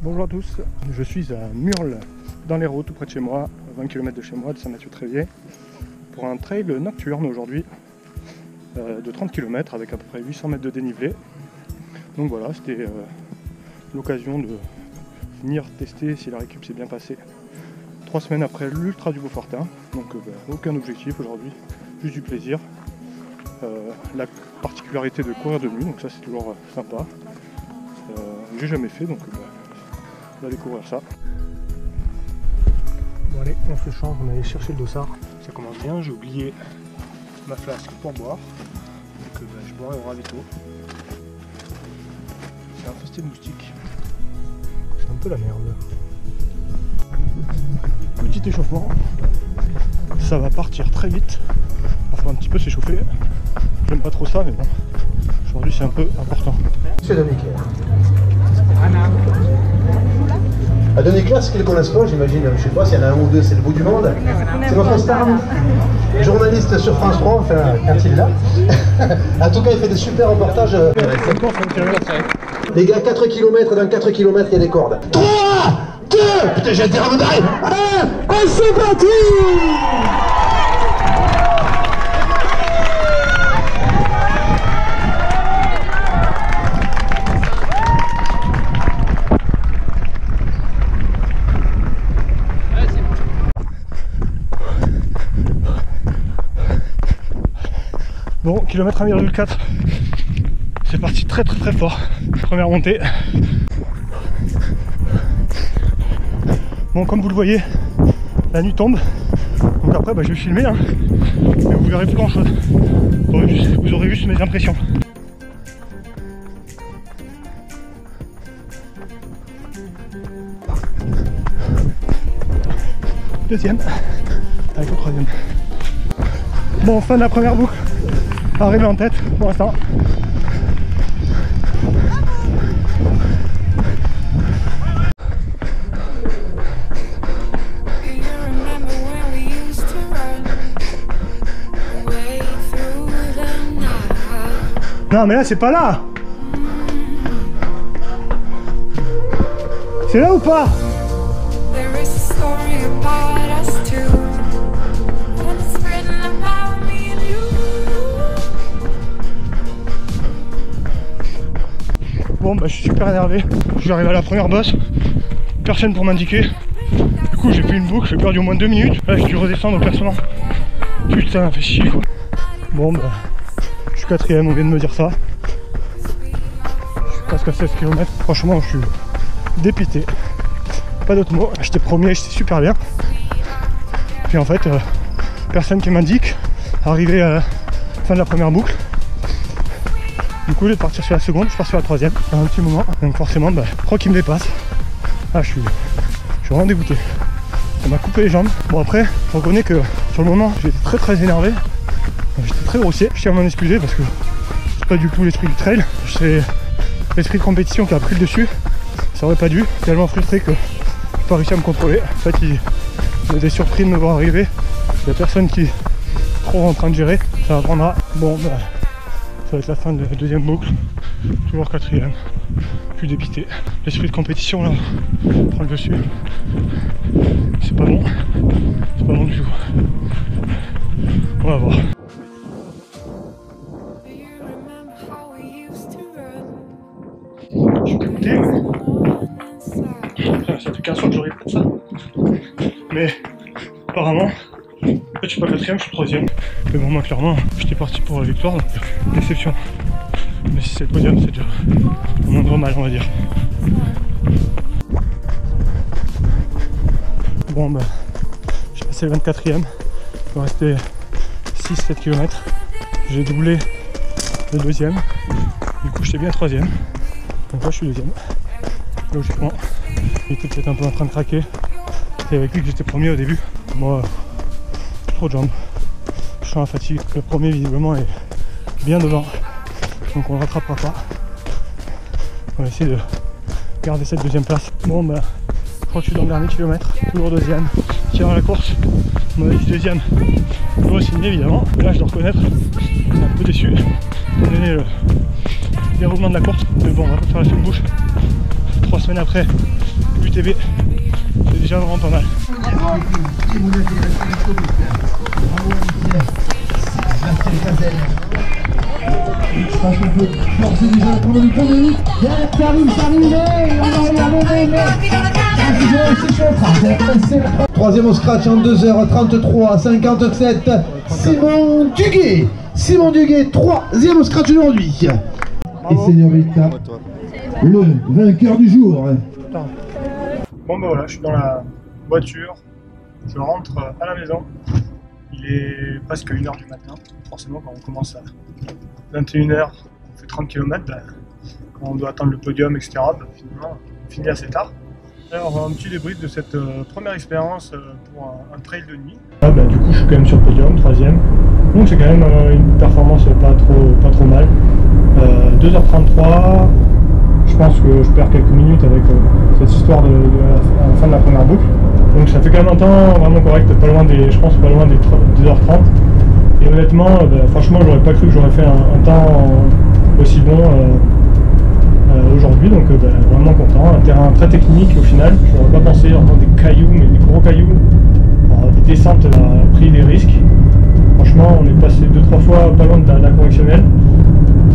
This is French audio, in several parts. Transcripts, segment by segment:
Bonjour à tous, je suis à Murles, dans l'Hérault, tout près de chez moi, à 20 km de chez moi, de Saint-Mathieu-Tréviers, pour un trail nocturne aujourd'hui, de 30 km avec à peu près 800 mètres de dénivelé. Donc voilà, c'était l'occasion de venir tester si la récup s'est bien passée 3 semaines après l'Ultra du Beaufortin. Donc aucun objectif aujourd'hui, juste du plaisir. La particularité de courir de nuit, donc ça c'est toujours sympa. J'ai jamais fait, donc on va découvrir ça. Bon allez, on se change, on va aller chercher le dossard. Ça commence bien, j'ai oublié ma flasque pour boire. Donc je boirai au ravito. C'est infesté de moustiques. C'est un peu la merde. Petit échauffement. Ça va partir très vite. Il va falloir un petit peu s'échauffer. J'aime pas trop ça, mais bon. Aujourd'hui c'est un peu important. Monsieur Denis-Claire. À Denis-Claire, ceux qui ne le connaissent pas, j'imagine, je sais pas s'il y en a un ou deux, c'est le bout du monde. C'est notre star, journaliste sur France 3, enfin, quand il est là. En tout cas, il fait des super reportages. Les gars, 4 km, dans 4 km, il y a des cordes. 3, 2, putain, j'ai été ramené. 1, c'est parti! Bon, kilomètre 1,4, c'est parti très fort. Première montée. Bon, comme vous le voyez, la nuit tombe. Donc après, je vais filmer, hein, mais vous verrez plus grand chose. Vous aurez juste mes impressions. Deuxième, avec le troisième. Bon, fin de la première boucle. Arrivé en tête pour l'instant. Non mais là c'est pas là. C'est là ou pas? Bon je suis super énervé, je suis arrivé à la première bosse, personne pour m'indiquer. Du coup j'ai fait une boucle, j'ai perdu au moins 2 minutes. Là j'ai dû redescendre au classement. Putain, ça m'a fait chier quoi. Bon je suis 4ème, on vient de me dire ça. Je suis presque à 16 km, franchement je suis dépité. Pas d'autres mots, j'étais premier, j'étais super bien. Puis en fait, personne qui m'indique, arrivé à la fin de la première boucle. Du coup, au lieu de partir sur la seconde, je pars sur la troisième, à un petit moment. Donc forcément, je crois qu'il me dépasse. Ah, je suis vraiment dégoûté. Ça m'a coupé les jambes. Bon après, je reconnais que sur le moment, j'étais très énervé. J'étais très grossier. Je tiens à m'en excuser parce que c'est pas du tout l'esprit du trail. C'est l'esprit de compétition qui a pris le dessus. Ça aurait pas dû. Tellement frustré que j'ai pas réussi à me contrôler. En fait, il était surpris de me voir arriver. Il y a personne qui est trop en train de gérer. Ça apprendra. Bon, ça va être la fin de la deuxième boucle, toujours 4ème, je suis dépité. L'esprit de compétition là, prend le dessus. C'est pas bon du tout. On va voir. Je suis dégoûté. Ça fait 15 fois que j'aurais fait ça. Mais apparemment, je suis pas 4ème, je suis 3ème. Mais bon, moi clairement, j'étais parti pour la victoire, donc déception. Mais si c'est le podium, c'est déjà un moindre mal, on va dire. Bon, j'ai passé le 24ème, il me restait 6-7 km. J'ai doublé le deuxième, du coup j'étais bien 3ème. Donc là je suis deuxième. Logiquement, il était peut-être un peu en train de craquer. C'est avec lui que j'étais premier au début. Moi, trop de jambes. Je sens la fatigue. Le premier visiblement est bien devant. Donc on ne rattrapera pas. On va essayer de garder cette deuxième place. Bon je crois que je suis dans le dernier kilomètre. Toujours deuxième. Tiens dans la course. On m'a dit deuxième. Toujours signé évidemment. Mais là je dois reconnaître. Je suis un peu déçu. Étant donné le déroulement de la course. Mais bon, on va pas faire la seule bouche. 3 semaines après l'UTB, c'est déjà vraiment pas mal. Je pense qu'on peut forcer déjà la première du premier. Ça arrive, troisième au scratch en 2h33,57. Simon Duguet. Simon Duguet, troisième au scratch aujourd'hui. Et Señorita, le vainqueur du jour. Bon ben voilà, je suis dans la voiture, je rentre à la maison. Il est presque 1h du matin. Forcément quand on commence à 21h, on fait 30 km, ben, quand on doit attendre le podium, etc., ben, finalement on finit assez tard. Alors un petit débrief de cette première expérience pour un trail de nuit. Ah, ben, du coup je suis quand même sur le podium, 3ème. Donc c'est quand même une performance pas trop mal. 2h33, je pense que je perds quelques minutes avec cette histoire de la fin de la première boucle. Donc ça fait quand même un temps vraiment correct, pas loin des, je pense pas loin des 2h30. Et honnêtement, franchement j'aurais pas cru que j'aurais fait un temps aussi bon aujourd'hui, donc vraiment content. Un terrain très technique au final, je n'aurais pas pensé, vraiment des cailloux, mais des gros cailloux, des descentes, on a pris des risques. Franchement on est passé 2-3 fois pas loin de la correctionnelle.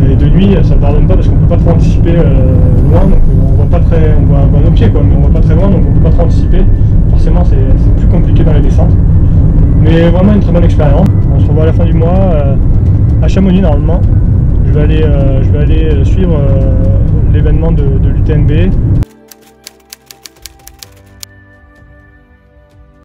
Et de nuit ça ne pardonne pas parce qu'on peut pas trop anticiper loin, donc on voit pas très, on voit nos pieds quoi, mais on voit pas très loin, donc on peut pas trop anticiper. Forcément c'est plus compliqué dans les descentes. Mais vraiment une très bonne expérience. On se revoit à la fin du mois à Chamonix normalement. Je vais aller suivre l'événement de l'UTMB.